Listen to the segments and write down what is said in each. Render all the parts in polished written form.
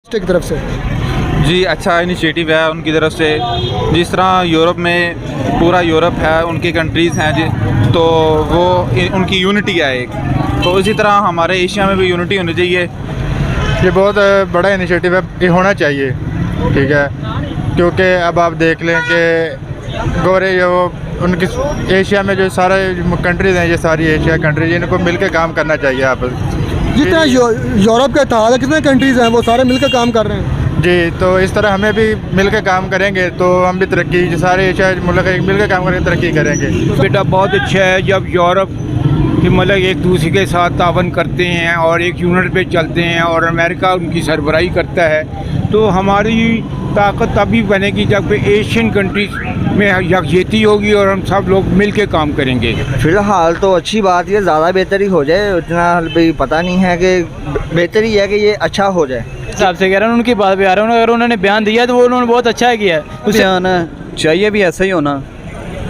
की तरफ से जी अच्छा इनिशिएटिव है उनकी तरफ से। जिस तरह यूरोप में पूरा यूरोप है, उनकी कंट्रीज़ हैं जी, तो वो उनकी यूनिटी है एक, तो इसी तरह हमारे एशिया में भी यूनिटी होनी चाहिए। ये बहुत बड़ा इनिशिएटिव है, ये होना चाहिए, ठीक है। क्योंकि अब आप देख लें कि गोरे जो उनकी एशिया में जो सारे कंट्रीज़ हैं, ये सारी एशिया कंट्रीज, इनको मिलकर काम करना चाहिए आपस। जितना यूरोप का इत्तेहाद है, कितने कंट्रीज़ हैं वो सारे मिलकर काम कर रहे हैं जी। तो इस तरह हमें भी मिलकर काम करेंगे तो हम भी तरक्की, जो सारे एशिया मुल्क मिलकर काम करेंगे तरक्की करेंगे। बेटा बहुत अच्छा है जब यूरोप कि मतलब एक दूसरे के साथ तावन करते हैं और एक यूनिट पे चलते हैं और अमेरिका उनकी सरबराही करता है, तो हमारी ताकत तभी बनेगी जब एशियन कंट्रीज में यकजहती होगी और हम सब लोग मिल के काम करेंगे। फ़िलहाल तो अच्छी बात है, ज़्यादा बेहतरी हो जाए उतना भी पता नहीं है, कि बेहतरी है कि ये अच्छा हो जाए। हिसाब से कह रहा हूँ, उनकी बात भी आ रहा हूँ, अगर उन्होंने बयान दिया तो वो उन्होंने बहुत अच्छा किया है। बयान चाहिए भी ऐसा ही होना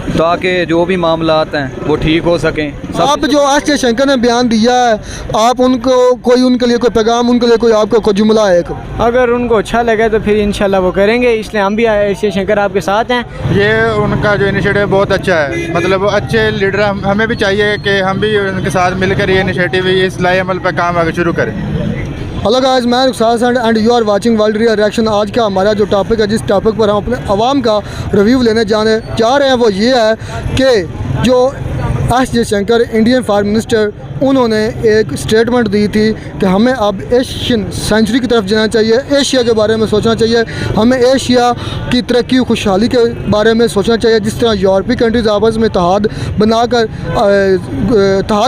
ताकि जो भी मामलात हैं वो ठीक हो सकें। आप जो एस जयशंकर ने बयान दिया है, आप उनको कोई उनके लिए कोई पैगाम, उनके लिए कोई आपको कोई जुमला है एक? अगर उनको अच्छा लगे तो फिर इंशाल्लाह वो करेंगे, इसलिए हम भी एस जयशंकर आपके साथ हैं। ये उनका जो इनिशिएटिव बहुत अच्छा है, मतलब अच्छे लीडर हमें भी चाहिए कि हम भी उनके साथ मिलकर ये इनिशिएटिव, इस लाए अमल पर काम आगे शुरू करें। हेलो गाइस, मैं Rukhsar and you are watching world real reaction. आज का हमारा जो टॉपिक है, जिस टॉपिक पर हम अपने आवाम का रिव्यू लेने जाने जा रहे हैं, वो ये है कि जो S Jaishankar Indian foreign minister, उन्होंने एक स्टेटमेंट दी थी कि हमें अब एशियन सेंचुरी की तरफ जाना चाहिए, एशिया के बारे में सोचना चाहिए, हमें एशिया की तरक्की खुशहाली के बारे में सोचना चाहिए। जिस तरह यूरोपीय कंट्रीज़ आपस में इत्तेहाद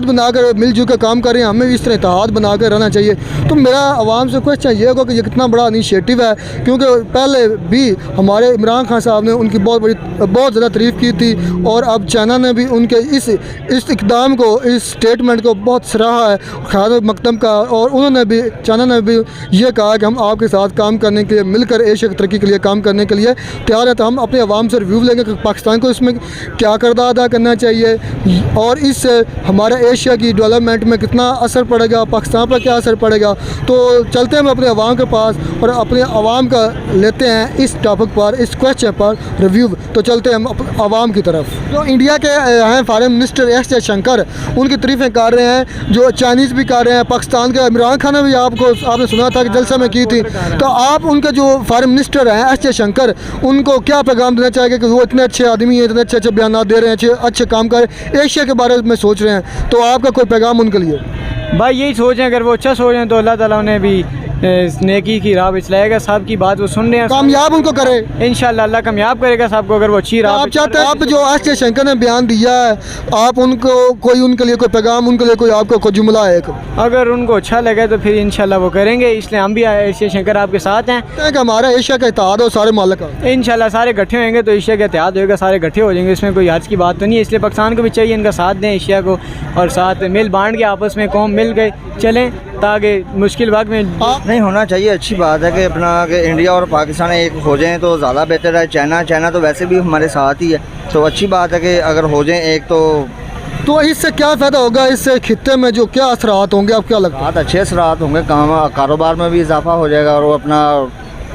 बनाकर मिलजुल कर काम कर रहे हैं, हमें भी इस तरह इत्तेहाद बनाकर रहना चाहिए। तो मेरा आवाम से क्वेश्चन ये होगा कि ये कितना बड़ा इनिशिएटिव है, क्योंकि पहले भी हमारे इमरान खान साहब ने उनकी बहुत ज़्यादा तारीफ़ की थी, और अब चाइना ने भी उनके इस इक़दाम को, इस स्टेटमेंट को बहुत सराहा है ख़यादत मकदम का, और उन्होंने भी, चाइना ने भी ये कहा कि हम आपके साथ काम करने के लिए, मिलकर एशिया की तरक्की के लिए काम करने के लिए तैयार है। तो हम अपने आवाम से रिव्यू लेंगे कि पाकिस्तान को इसमें क्या किरदार अदा करना चाहिए, और इससे हमारे एशिया की डेवलपमेंट में कितना असर पड़ेगा, पाकिस्तान पर क्या असर पड़ेगा। तो चलते हैं हम अपने आवाम के पास और अपने आवाम का लेते हैं इस टॉपिक पर, इस क्वेश्चन पर रिव्यू। तो चलते हैं हम आवाम की तरफ। जो इंडिया के हैं फॉरेन मिनिस्टर एस जयशंकर, उनकी तारीफ़ें कर रहे हैं, जो चाइनीज़ भी कर रहे हैं, पाकिस्तान के इमरान खान ने भी आपने सुना था कि जलसा में की थी। तो आप उनके जो फॉरेन मिनिस्टर हैं एस जयशंकर, उनको क्या पैगाम देना चाहेंगे कि वो इतने अच्छे आदमी हैं, इतने अच्छे अच्छे बयान दे रहे हैं, अच्छे काम कर एशिया के बारे में सोच रहे हैं, तो आपका कोई पैगाम उनके लिए? भाई यही सोचें, अगर वो अच्छा सोचें तो अल्लाह ताला उन्हें भी नेकी की राह चलाएगा। साहब की बात वो सुन रहे हैं, कामयाब उनको करे इंशाल्लाह अल्लाह कामयाब करेगा साहब को, अगर वो अच्छी राह। आप चाहते हैं, आप जो एस जयशंकर ने बयान दिया है, आप उनको कोई, उनके लिए कोई पैगाम, उनके लिए कोई आपको कोई जुमला है एक? अगर उनको अच्छा लगे तो फिर इंशाल्लाह वो करेंगे, इसलिए हम भी एस जयशंकर आपके साथ हैं कि हमारा एशिया का इत्तेहाद हो सारे मालिक का। इंशाल्लाह सारे इकट्ठे होंगे तो एशिया का इत्तेहाद होगा, सारे इकट्ठे हो जाएंगे, इसमें कोई हर्ज की बात तो नहीं है। इसलिए पाकिस्तान को भी चाहिए इनका साथ दें एशिया को, और साथ मिल बांट के आपस में कौम मिल गए चलें, ताकि मुश्किल वक्त में नहीं होना चाहिए। अच्छी बात है कि अपना कि इंडिया और पाकिस्तान एक हो जाएं तो ज़्यादा बेहतर है। चाइना तो वैसे भी हमारे साथ ही है, तो अच्छी बात है कि अगर हो जाएं एक तो इससे क्या फ़ायदा होगा, इससे खित्ते में जो क्या असरात होंगे, आप क्या लगता है? बहुत अच्छे असरात होंगे, कारोबार में भी इजाफा हो जाएगा और वो अपना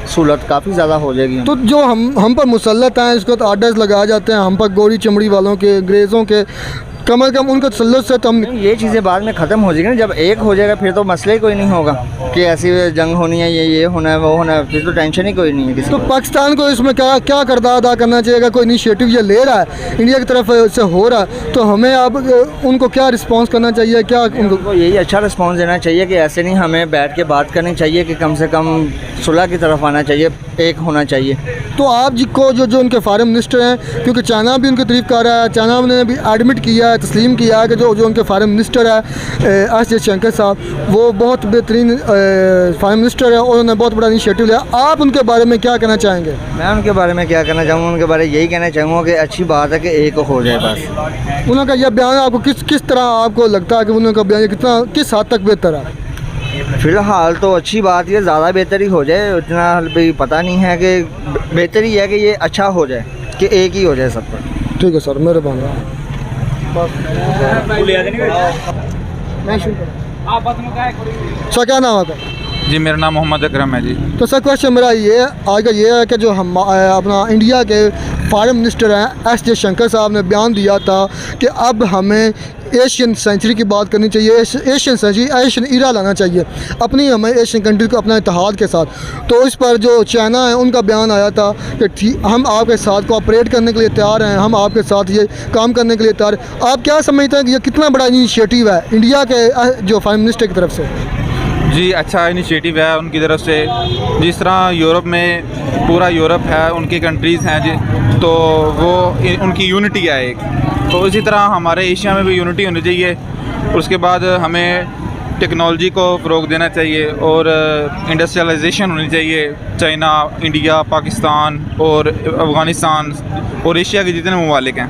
सहूलत काफ़ी ज़्यादा हो जाएगी। तो जो हम पर मुसल्लत हैं, इसको तो आर्डर्स लगाए जाते हैं हम पर, गोरी चमड़ी वालों के, अंग्रेज़ों के, कम अज़ कम उनका तसल्लुत से तो हम ये चीज़ें बाद में ख़त्म हो जाएगी ना। जब एक हो जाएगा फिर तो मसला ही कोई नहीं होगा कि ऐसी जंग होनी है, ये होना है, वो होना है, फिर तो टेंशन ही कोई नहीं है किसी। तो पाकिस्तान को इसमें क्या किरदार अदा करना चाहिए? कोई इनिशिएटिव ये ले रहा है, इंडिया की तरफ से हो रहा है, तो हमें अब उनको क्या रिस्पॉन्स करना चाहिए? क्या उनको यही अच्छा रिस्पॉन्स देना चाहिए कि ऐसे नहीं, हमें बैठ के बात करनी चाहिए कि कम से कम सुलह की तरफ आना चाहिए, एक होना चाहिए। तो आप जिसको जो उनके फॉरेन मिनिस्टर हैं, क्योंकि चाइना भी उनकी तारीफ़ कर रहा है, चाइना ने भी एडमिट किया है, तस्लीम किया है कि जो उनके फॉरेन मिनिस्टर है एस जयशंकर साहब, वो बहुत बेहतरीन फॉरेन मिनिस्टर है, उन्होंने बहुत बड़ा इनिशिएटिव लिया। आप उनके बारे में क्या कहना चाहेंगे? मैं उनके बारे में क्या कहना चाहूँगा, उनके बारे में यही कहना चाहूँगा कि अच्छी बात है कि एक हो जाए बस। उनका यह बयान आपको किस तरह आपको लगता है कि उनका बयान किस हद तक बेहतर है? फ़िलहाल तो अच्छी बात है, ज़्यादा बेहतरी हो जाए उतना भी पता नहीं है, कि बेहतरी है कि ये अच्छा हो जाए, कि एक ही हो जाए सब पर। ठीक है सर, मेहरबानी। सर क्या नाम है आपका? जी मेरा नाम मोहम्मद अकरम है जी। तो सर क्वेश्चन मेरा ये आज का ये है कि जो हम अपना इंडिया के फॉरेन मिनिस्टर हैं एस जयशंकर साहब ने बयान दिया था कि अब हमें एशियन सेंचुरी की बात करनी चाहिए, एशियन सेंचुरी एशियन ईरा लाना चाहिए अपनी, हमें एशियन कंट्री को अपना इत्तेहाद के साथ। तो इस पर जो चाइना है उनका बयान आया था कि हम आपके साथ कोऑपरेट करने के लिए तैयार हैं, हम आपके साथ ये काम करने के लिए तैयार हैं। आप क्या समझते हैं कि ये कितना बड़ा इनिशिएटिव है इंडिया के जो फॉरेन मिनिस्टर की तरफ से? जी अच्छा इनिशिएटिव है उनकी तरफ से। जिस तरह यूरोप में पूरा यूरोप है, उनकी कंट्रीज़ हैं जी, तो वो उनकी यूनिटी है एक, तो इसी तरह हमारे एशिया में भी यूनिटी होनी चाहिए। उसके बाद हमें टेक्नोलॉजी को फ़रोग देना चाहिए और इंडस्ट्रियलाइजेशन होनी चाहिए। चाइना, इंडिया, पाकिस्तान और अफ़गानिस्तान और एशिया के जितने ममालिक हैं,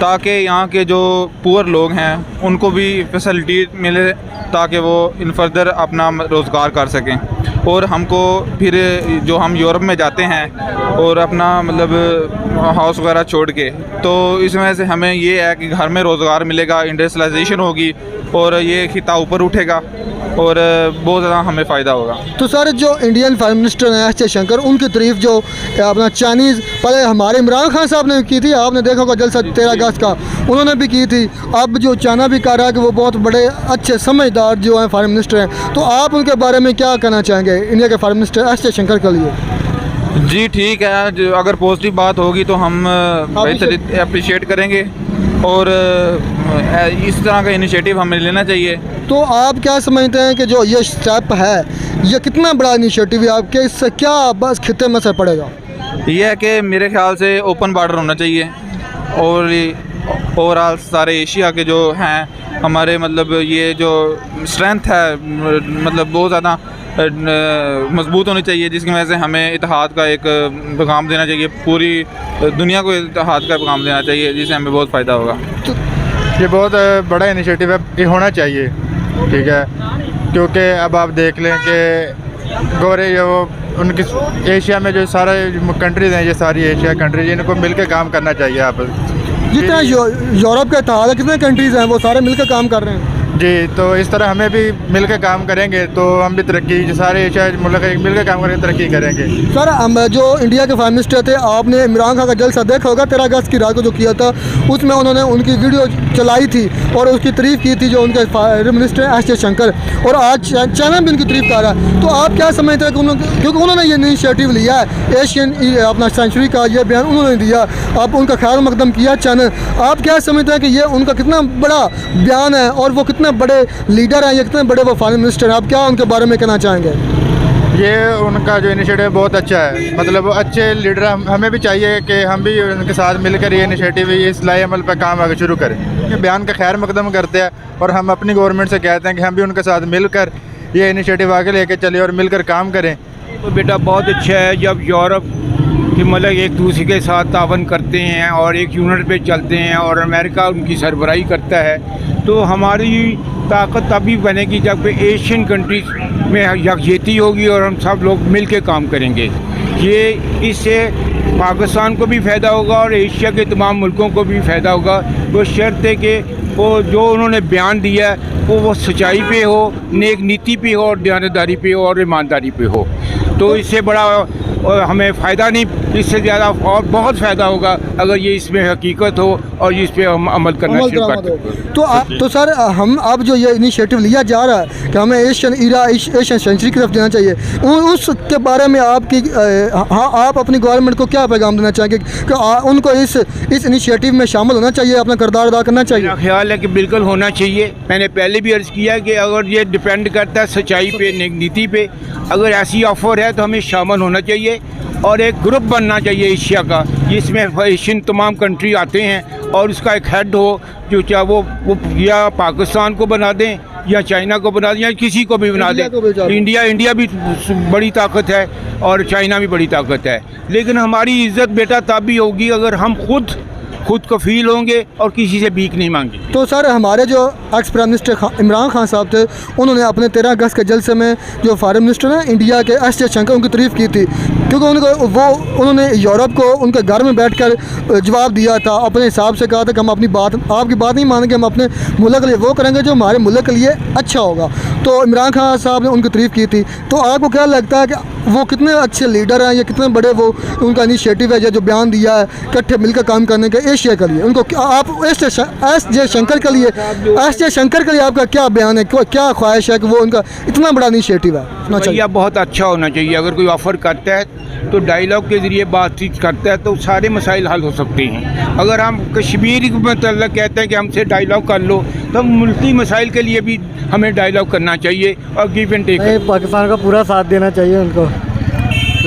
ताकि यहाँ के जो पुअर लोग हैं उनको भी फैसिलिटी मिले ताकि वो इन फर्दर अपना रोज़गार कर सकें। और हमको फिर जो हम यूरोप में जाते हैं और अपना मतलब हाउस वगैरह छोड़ के, तो इस वजह से हमें ये है कि घर में रोज़गार मिलेगा, इंडस्ट्रियलाइजेशन होगी और ये खिता ऊपर उठेगा और बहुत ज़्यादा हमें फ़ायदा होगा। तो सर जो इंडियन फाइनल मिनिस्टर हैं एस जयशंकर, उनकी तारीफ जो अपना चाइनीज़ पहले हमारे इमरान खान साहब ने की थी, आपने देखा होगा जलसा 13 अगस्त का, उन्होंने भी की थी। अब जो चाइना भी कह रहा है कि वो बहुत बड़े अच्छे समझदार जो हैं फाइनल मिनिस्टर हैं, तो आप उनके बारे में क्या कहना चाहेंगे इंडिया के फाइनल मिनिस्टर एस जयशंकर के लिए? जी ठीक है, जो अगर पॉजिटिव बात होगी तो हम बेहतर अप्रिशिएट करेंगे और इस तरह का इनिशिएटिव हमें लेना चाहिए। तो आप क्या समझते हैं कि जो ये स्टेप है ये कितना बड़ा इनिशिएटिव है आपके, इससे क्या बस खिते में असर पड़ेगा? ये है कि मेरे ख्याल से ओपन बॉर्डर होना चाहिए और ओवरऑल सारे एशिया के जो हैं हमारे मतलब ये जो स्ट्रेंथ है मतलब बहुत ज़्यादा मजबूत होनी चाहिए, जिसकी वजह से हमें इत्तेहाद का एक पैगाम देना चाहिए, पूरी दुनिया को इत्तेहाद का पैगाम देना चाहिए, जिससे हमें बहुत फ़ायदा होगा। ये बहुत बड़ा इनिशिएटिव है, ये होना चाहिए, ठीक है, क्योंकि अब आप देख लें कि गोरे जो उनकी एशिया में जो सारे कंट्रीज़ हैं, ये सारी एशिया कंट्रीज, इनको मिलकर काम करना चाहिए। आप जितना यूरोप का इत्तेहाद है, कितने कंट्रीज़ हैं वो सारे मिलकर काम कर रहे हैं जी, तो इस तरह हमें भी मिलकर काम करेंगे तो हम भी तरक्की, जो सारे एशिया मुल्क मिलकर काम करेंगे तरक्की करेंगे। सर जो इंडिया के फाइनल मिनिस्टर थे, आपने इमरान खान का जलसा देखा होगा 13 अगस्त की रात को जो किया था, उसमें उन्होंने उनकी वीडियो चलाई थी और उसकी तारीफ़ की थी जो उनके फाइनल मिनिस्टर एस जयशंकर, और आज चाइना भी उनकी तारीफ़ कर रहा है। तो आप क्या समझते हैं कि क्योंकि उन्होंने ये इनिशिएटिव लिया है एशियन अपना सेंचुरी का, ये बयान उन्होंने दिया, आप उनका खैर मकदम किया चाइना, आप क्या समझते हैं कि ये उनका कितना बड़ा बयान है और वो कितने बड़े लीडर हैं, ये कितने बड़े वो फाइनल मिनिस्टर हैं, आप क्या उनके बारे में कहना चाहेंगे? ये उनका जो इनिशिएटिव बहुत अच्छा है, मतलब अच्छे लीडर हमें भी चाहिए कि हम भी उनके साथ मिलकर ये इनिशिएटिव इस लाए अमल पर काम आगे शुरू करें। ये बयान का खैर मकदम करते हैं और हम अपनी गवर्नमेंट से कहते हैं कि हम भी उनके साथ मिलकर ये इनिशिएटिव आगे लेके चले और मिलकर काम करें। तो बेटा बहुत अच्छा है जब यूरोप कि मतलब एक दूसरे के साथ तावन करते हैं और एक यूनिट पे चलते हैं और अमेरिका उनकी सरबराही करता है, तो हमारी ताकत तभी बनेगी जब एशियन कंट्रीज में यकजहती होगी और हम सब लोग मिल के काम करेंगे। ये इससे पाकिस्तान को भी फ़ायदा होगा और एशिया के तमाम मुल्कों को भी फ़ायदा होगा। वो शर्त है कि वो जो उन्होंने बयान दिया है वो सच्चाई पे हो, नेक नीति पे हो और दयानतदारी पे हो और ईमानदारी पे हो, तो इससे बड़ा और हमें फ़ायदा नहीं, इससे ज़्यादा और बहुत फ़ायदा होगा अगर ये इसमें हकीकत हो और इस पर हम अमल करना शुरू कर दें। तो सर हम अब जो ये इनिशिएटिव लिया जा रहा है कि हमें एशियन ईरा एशियन सेंचुरी की तरफ जाना चाहिए, उसके बारे में आपकी आप अपनी गवर्नमेंट को क्या पैगाम देना चाहेंगे कि उनको इस इनिशिएटिव में शामिल होना चाहिए, अपना किरदार अदा करना चाहिए? मेरा ख्याल है कि बिल्कुल होना चाहिए। मैंने पहले भी अर्ज़ किया कि अगर ये डिपेंड करता है सच्चाई पे, नेक नीति पे, अगर ऐसी ऑफ़र है तो हमें शामिल होना चाहिए और एक ग्रुप बनना चाहिए एशिया का, जिसमें एशियन तमाम कंट्री आते हैं और उसका एक हेड हो, जो चाहे वो या पाकिस्तान को बना दें या चाइना को बना दें या किसी को भी बना दें। इंडिया भी बड़ी ताकत है और चाइना भी बड़ी ताकत है, लेकिन हमारी इज़्ज़त बेटा तब भी होगी अगर हम खुद कफील होंगे और किसी से भीख नहीं मांगेंगे। तो सर हमारे जो ex prime minister Imran Khan साहब थे, उन्होंने अपने 13 अगस्त के जलसे में जो फॉरेन मिनिस्टर हैं इंडिया के एस जयशंकर, उनकी तारीफ़ की थी, क्योंकि उन्होंने यूरोप को उनके घर में बैठकर जवाब दिया था, अपने हिसाब से कहा था कि हम अपनी बात, आपकी बात नहीं मानेंगे, हम अपने मुल्क के लिए वो करेंगे जो हमारे मुल्क के लिए अच्छा होगा। तो इमरान खान साहब ने उनकी तारीफ़ की थी। तो आपको क्या लगता है कि वो कितने अच्छे लीडर हैं, या कितने बड़े वो उनका इनिशिएटिव है जो बयान दिया है इकट्ठे मिलकर काम करने के एशिया के लिए? उनको आप एस जयशंकर के लिए आपका क्या बयान है, क्या ख्वाहिश है कि वो उनका इतना बड़ा इनिशिएटिव है? भैया बहुत अच्छा होना चाहिए। अगर कोई ऑफ़र करता है तो डायलॉग के ज़रिए बातचीत करता है तो सारे मसाइल हल हो सकते हैं। अगर हम कश्मीर में मतलब कहते हैं कि हमसे डायलॉग कर लो, तो मुल्की मसाइल के लिए भी हमें डायलॉग करना चाहिए और गिव एंड टेक। पाकिस्तान का पूरा साथ देना चाहिए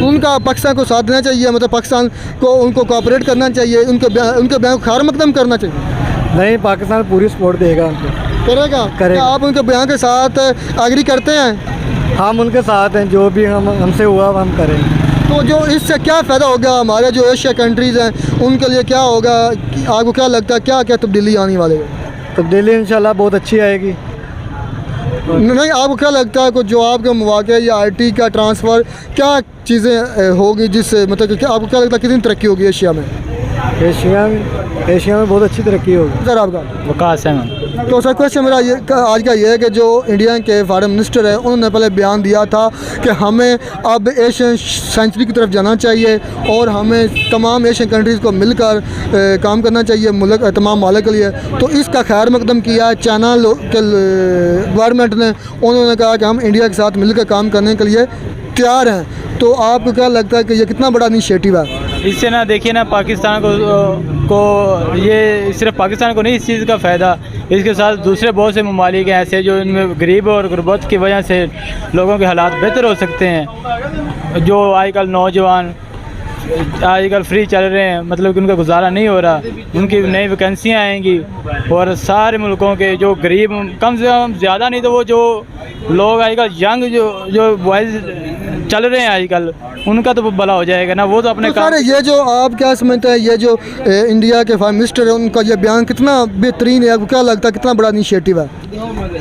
उनका पाकिस्तान को साथ देना चाहिए, मतलब पाकिस्तान को उनको कोऑपरेट करना चाहिए, उनके बयान को खार मकदम करना चाहिए। नहीं, पाकिस्तान पूरी सपोर्ट देगा उनको, करेगा। क्या आप उनके बयान के साथ एग्री करते हैं? हम उनके साथ हैं, जो भी हमसे हुआ हम करेंगे। तो जो इससे क्या फ़ायदा होगा हमारे जो एशिया कंट्रीज़ हैं उनके लिए, क्या होगा? आपको क्या लगता है क्या क्या तब्दीली आने वाले है? तब्दीली इंशाल्लाह बहुत अच्छी आएगी। नहीं, आपको क्या लगता है कुछ जो आपके मौके या IT का ट्रांसफ़र, क्या चीज़ें होगी जिससे मतलब कि आपको क्या लगता है कितनी तरक्की होगी एशिया में? एशिया में बहुत अच्छी तरक्की होगी। सर आपका विकास है। तो सर क्वेश्चन मेरा ये आज का ये है कि जो इंडिया के फॉरेन मिनिस्टर है उन्होंने पहले बयान दिया था कि हमें अब एशियन सेंचुरी की तरफ जाना चाहिए और हमें तमाम एशियन कंट्रीज़ को मिलकर काम करना चाहिए मुल्क तमाम मालिक के लिए। तो इसका खैर मकदम किया है चाइना के गवर्नमेंट ने, उन्होंने कहा कि हम इंडिया के साथ मिलकर काम करने के लिए तैयार हैं। तो आपको क्या लगता है कि ये कितना बड़ा इनिशिएटिव है? इससे ना देखिए ना पाकिस्तान को ये सिर्फ पाकिस्तान को नहीं इस चीज़ का फ़ायदा, इसके साथ दूसरे बहुत से ममालिक हैं ऐसे जो इनमें गरीब और गुरबत की वजह से लोगों के हालात बेहतर हो सकते हैं। जो आजकल नौजवान आजकल फ्री चल रहे हैं, मतलब कि उनका गुजारा नहीं हो रहा, उनकी नई वैकेंसियाँ आएंगी और सारे मुल्कों के जो गरीब कम से कम ज़्यादा नहीं तो वो जो लोग आजकल यंग जो बॉयज़ चल रहे हैं आजकल, उनका तो भला हो जाएगा ना। वो तो अपने तो ये जो आप क्या समझते हैं ये जो इंडिया के प्राइम मिनिस्टर है उनका ये बयान कितना बेहतरीन है? आपको क्या लगता है कितना बड़ा इनिशिएटिव है?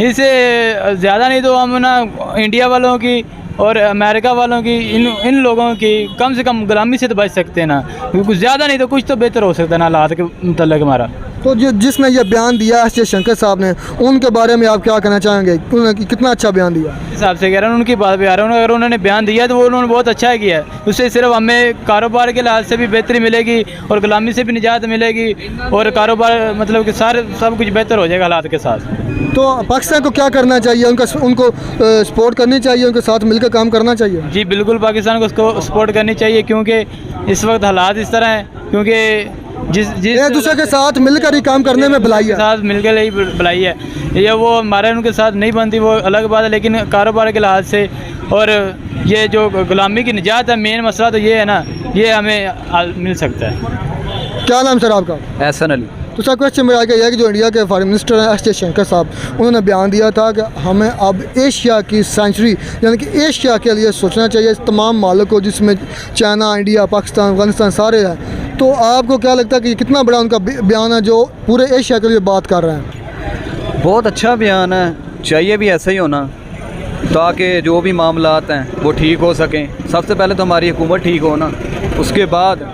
इससे ज़्यादा नहीं तो हम ना इंडिया वालों की और अमेरिका वालों की इन लोगों की कम से कम गुलामी से तो बच सकते हैं ना, कुछ ज़्यादा नहीं तो कुछ तो बेहतर हो सकता है ना हालात के मतलब हमारा। तो जिसने ये बयान दिया एस जयशंकर साहब ने, उनके बारे में आप क्या कहना चाहेंगे? उन्होंने कितना अच्छा बयान दिया? हिसाब से कह रहा हूँ उनकी बात भी आ रहा हूँ, अगर उन्होंने बयान दिया तो वो उन्होंने बहुत अच्छा किया है। उससे सिर्फ हमें कारोबार के लिहाज से भी बेहतरी मिलेगी और गुलामी से भी निजात मिलेगी और कारोबार मतलब कि सारे सब कुछ बेहतर हो जाएगा हालात के साथ। तो पाकिस्तान को क्या करना चाहिए? उनको सपोर्ट करनी चाहिए, उनके साथ मिलकर काम करना चाहिए? जी बिल्कुल, पाकिस्तान को उसको सपोर्ट करनी चाहिए क्योंकि इस वक्त हालात इस तरह हैं, क्योंकि जिस एक दूसरे के साथ मिलकर ही काम करने में भलाई है, साथ मिलकर ही भलाई है। ये वो हमारे उनके साथ नहीं बनती वो अलग बात है, लेकिन कारोबार के लिहाज से और ये जो गुलामी की निजात है मेन मसला तो ये है ना, ये हमें मिल सकता है। क्या नाम सर आपका? एहसन अली। तो सर क्वेश्चन मेरा यह है कि जो इंडिया के फॉरेन मिनिस्टर हैं एस जयशंकर साहब, उन्होंने बयान दिया था कि हमें अब एशिया की सेंचुरी यानी कि एशिया के लिए सोचना चाहिए, तमाम मालिक को जिसमें चाइना, इंडिया, पाकिस्तान, अफगानिस्तान सारे हैं। तो आपको क्या लगता है कि कितना बड़ा उनका बयान है जो पूरे एशिया के लिए बात कर रहे हैं? बहुत अच्छा बयान है, चाहिए भी ऐसा ही होना ताकि जो भी मामलात हैं वो ठीक हो सकें। सबसे पहले तो हमारी हुकूमत ठीक हो ना, उसके बाद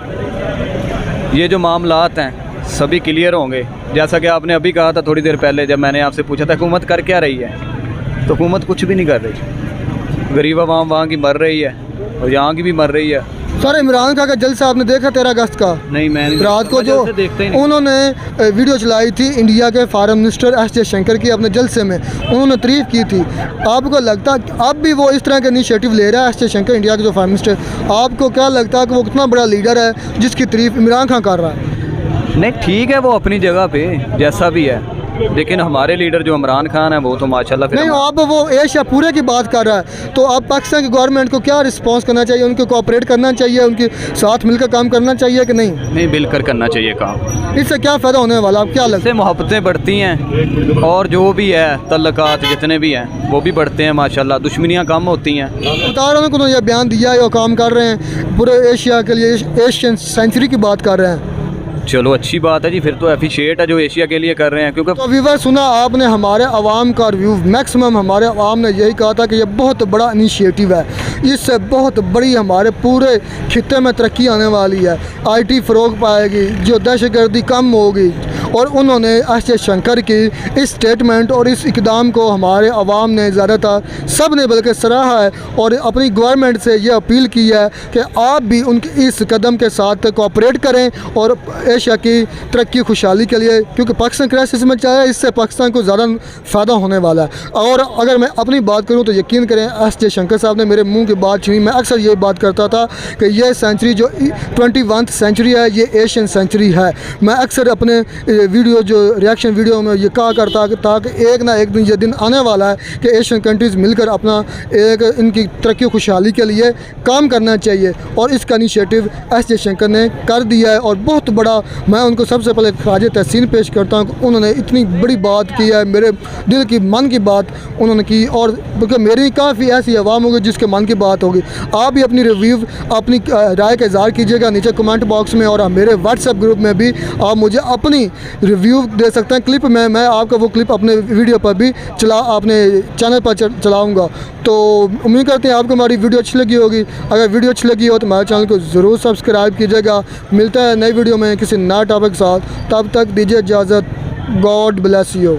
ये जो मामलात हैं सभी क्लियर होंगे। जैसा कि आपने अभी कहा था थोड़ी देर पहले जब मैंने आपसे पूछा था हुकूमत कर क्या रही है, तो हुकूमत कुछ भी नहीं कर रही। गरीब आवाम वहाँ की मर रही है और यहाँ की भी मर रही है। सर इमरान खान का जलसा आपने देखा 13 अगस्त का? नहीं, मैंने रात को जो उन्होंने वीडियो चलाई थी इंडिया के फॉरेन मिनिस्टर एस जयशंकर की अपने जलसे में, उन्होंने तारीफ़ की थी। आपको लगता है अब भी वो इस तरह के इनिशिएटिव ले रहा है एस जयशंकर, इंडिया के जो फॉरेन मिनिस्टर? आपको क्या लगता है कि वो कितना बड़ा लीडर है जिसकी तारीफ़ इमरान खान कर रहा है? नहीं, ठीक है वो अपनी जगह पे जैसा भी है, लेकिन हमारे लीडर जो इमरान खान है वो तो माशाल्लाह नहीं, अब वो एशिया पूरे की बात कर रहा है। तो अब पाकिस्तान की गवर्नमेंट को क्या रिस्पांस करना चाहिए? उनको कोऑपरेट करना चाहिए, उनके साथ मिलकर काम करना चाहिए कि नहीं? नहीं, मिलकर करना चाहिए काम। इससे क्या फ़ायदा होने वाला, आप क्या लगता है? इससे मोहब्बतें बढ़ती हैं और जो भी है तल्लकात जितने भी हैं वो भी बढ़ते हैं माशाल्लाह, दुश्मनियाँ कम होती हैं। बता रहा हूँ उन्होंने ये बयान दिया है, वो काम कर रहे हैं पूरे एशिया के लिए, एशियन सेंचुरी की बात कर रहे हैं। चलो अच्छी बात है जी, फिर तो एफिशिएट है जो एशिया के लिए कर रहे हैं, क्योंकि तो व्यूअर सुना आपने हमारे आवाम का रिव्यू। मैक्सिमम हमारे आवाम ने यही कहा था कि ये बहुत बड़ा इनिशिएटिव है, इससे बहुत बड़ी हमारे पूरे खित्ते में तरक्की आने वाली है, IT फ़रोग पाएगी, जो दहशतगर्दी कम होगी। और उन्होंने एस जयशंकर की इस स्टेटमेंट और इस इकदाम को हमारे आवाम ने ज़्यादातर सब ने बल्कि सराहा है और अपनी गवर्नमेंट से ये अपील की है कि आप भी उनके इस कदम के साथ कोऑपरेट करें और एशिया की तरक्की खुशहाली के लिए, क्योंकि पाकिस्तान क्राइसिस में चाहे इससे पाकिस्तान को ज़्यादा फ़ायदा होने वाला है। और अगर मैं अपनी बात करूं तो यकीन करें एस जयशंकर साहब ने मेरे मुंह की बात छीनी। मैं अक्सर ये बात करता था कि ये सेंचुरी जो 21वीं सेंचुरी है ये एशियन सेंचुरी है। मैं अक्सर अपने वीडियो जो रिएक्शन वीडियो में ये कहा करता था कि एक ना एक दिन ये दिन आने वाला है कि एशियन कंट्रीज़ मिलकर अपना एक इनकी तरक्की खुशहाली के लिए काम करना चाहिए। और इसका इनिशिएटिव एस जयशंकर ने कर दिया है और बहुत बड़ा, मैं उनको सबसे पहले ख़राज तहसीन पेश करता हूँ। उन्होंने इतनी बड़ी बात की है, मेरे दिल की मन की बात उन्होंने की, और क्योंकि मेरी काफ़ी ऐसी आवाम होगी जिसके मन की बात होगी। आप भी अपनी रिव्यू अपनी राय का इज़हार कीजिएगा नीचे कमेंट बॉक्स में, और मेरे व्हाट्सएप ग्रुप में भी आप मुझे अपनी रिव्यू दे सकते हैं क्लिप में। मैं आपका वो क्लिप अपने वीडियो पर भी अपने चैनल पर चलाऊँगा। तो उम्मीद करते हैं आपको हमारी वीडियो अच्छी लगी होगी। अगर वीडियो अच्छी लगी हो तो हमारे चैनल को ज़रूर सब्सक्राइब कीजिएगा। मिलता है नई वीडियो में किसी नए टॉपिक के साथ, तब तक दीजिए इजाज़त। God bless you.